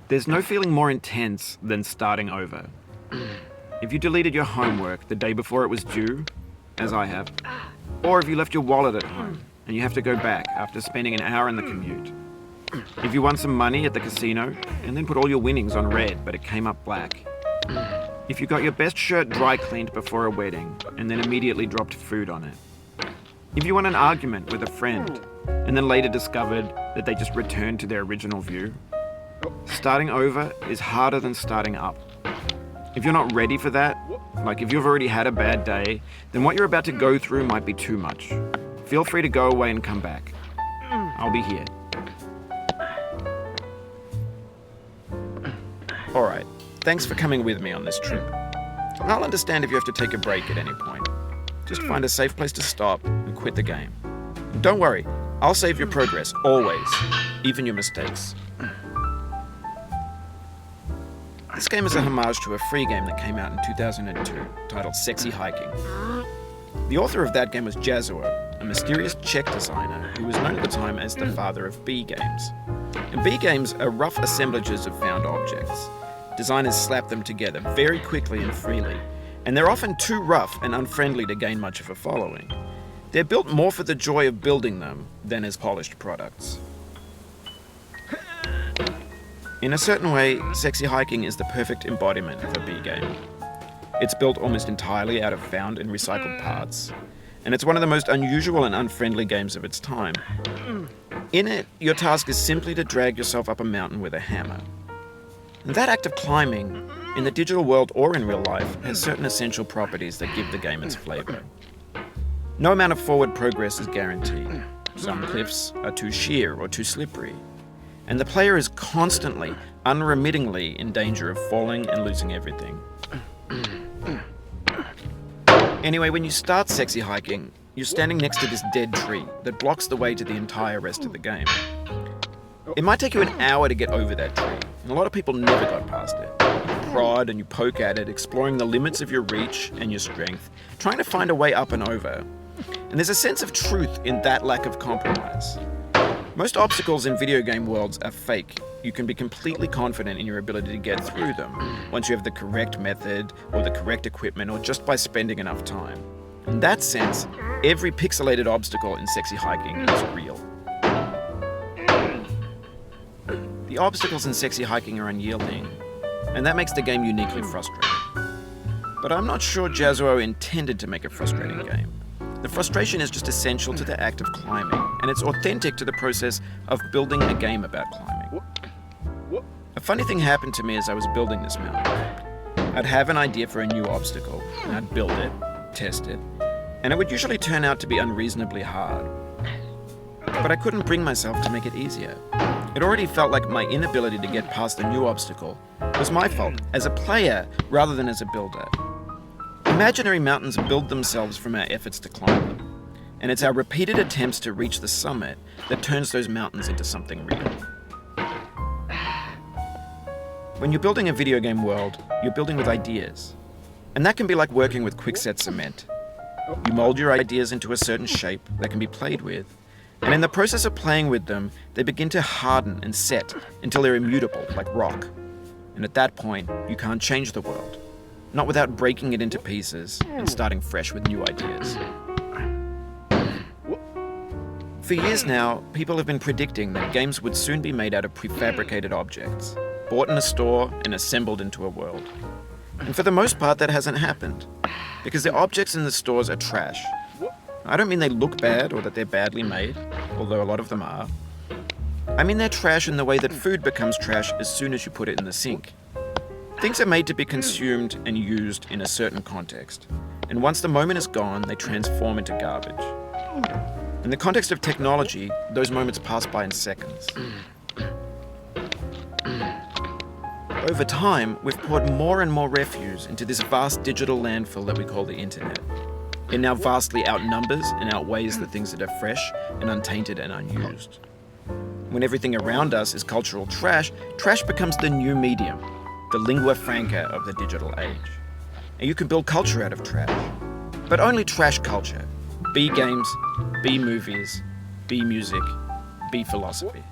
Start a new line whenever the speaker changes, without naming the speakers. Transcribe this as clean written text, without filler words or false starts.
There's no feeling more intense than starting over. If you deleted your homework the day before it was due, as I have, or if you left your wallet at home and you have to go back after spending an hour in the commute. If you won some money at the casino and then put all your winnings on red but it came up black. If you got your best shirt dry cleaned before a wedding and then immediately dropped food on it. If you won an argument with a friend and then later discovered that they just returned to their original view. Starting over is harder than starting up. If you're not ready for that, like if you've already had a bad day, then what you're about to go through might be too much. Feel free to go away and come back. I'll be here. Alright, thanks for coming with me on this trip. I'll understand if you have to take a break at any point. Just find a safe place to stop and quit the game. And don't worry, I'll save your progress, always, even your mistakes. This game is a homage to a free game that came out in 2002, titled Sexy Hiking. The author of that game was Jazuo, a mysterious Czech designer who was known at the time as the father of B games. And B games are rough assemblages of found objects. Designers slap them together very quickly and freely, and they're often too rough and unfriendly to gain much of a following. They're built more for the joy of building them than as polished products. In a certain way, Sexy Hiking is the perfect embodiment of a B game. It's built almost entirely out of found and recycled parts, and it's one of the most unusual and unfriendly games of its time. In it, your task is simply to drag yourself up a mountain with a hammer. And that act of climbing, in the digital world or in real life, has certain essential properties that give the game its flavor. No amount of forward progress is guaranteed. Some cliffs are too sheer or too slippery. And the player is constantly, unremittingly in danger of falling and losing everything. Anyway, when you start Sexy Hiking, you're standing next to this dead tree that blocks the way to the entire rest of the game. It might take you an hour to get over that tree, and a lot of people never got past it. You prod and you poke at it, exploring the limits of your reach and your strength, trying to find a way up and over. And there's a sense of truth in that lack of compromise. Most obstacles in video game worlds are fake. You can be completely confident in your ability to get through them once you have the correct method or the correct equipment or just by spending enough time. In that sense, every pixelated obstacle in Sexy Hiking is real. The obstacles in Sexy Hiking are unyielding, and that makes the game uniquely frustrating. But I'm not sure Jazuo intended to make a frustrating game. The frustration is just essential to the act of climbing, and it's authentic to the process of building a game about climbing. A funny thing happened to me as I was building this mountain. I'd have an idea for a new obstacle, and I'd build it, test it, and it would usually turn out to be unreasonably hard. But I couldn't bring myself to make it easier. It already felt like my inability to get past the new obstacle was my fault as a player rather than as a builder. Imaginary mountains build themselves from our efforts to climb them, and it's our repeated attempts to reach the summit that turns those mountains into something real. When you're building a video game world, you're building with ideas, and that can be like working with quickset cement. You mold your ideas into a certain shape that can be played with, and in the process of playing with them, they begin to harden and set until they're immutable, like rock. And at that point, you can't change the world. Not without breaking it into pieces and starting fresh with new ideas. For years now, people have been predicting that games would soon be made out of prefabricated objects, bought in a store and assembled into a world. And for the most part, that hasn't happened, because the objects in the stores are trash. I don't mean they look bad or that they're badly made, although a lot of them are. I mean they're trash in the way that food becomes trash as soon as you put it in the sink. Things are made to be consumed and used in a certain context, and once the moment is gone, they transform into garbage. In the context of technology, those moments pass by in seconds. Over time, we've poured more and more refuse into this vast digital landfill that we call the internet. It now vastly outnumbers and outweighs the things that are fresh and untainted and unused. When everything around us is cultural trash, trash becomes the new medium, the lingua franca of the digital age. And you can build culture out of trash. But only trash culture. B games, B movies, B music, B philosophy.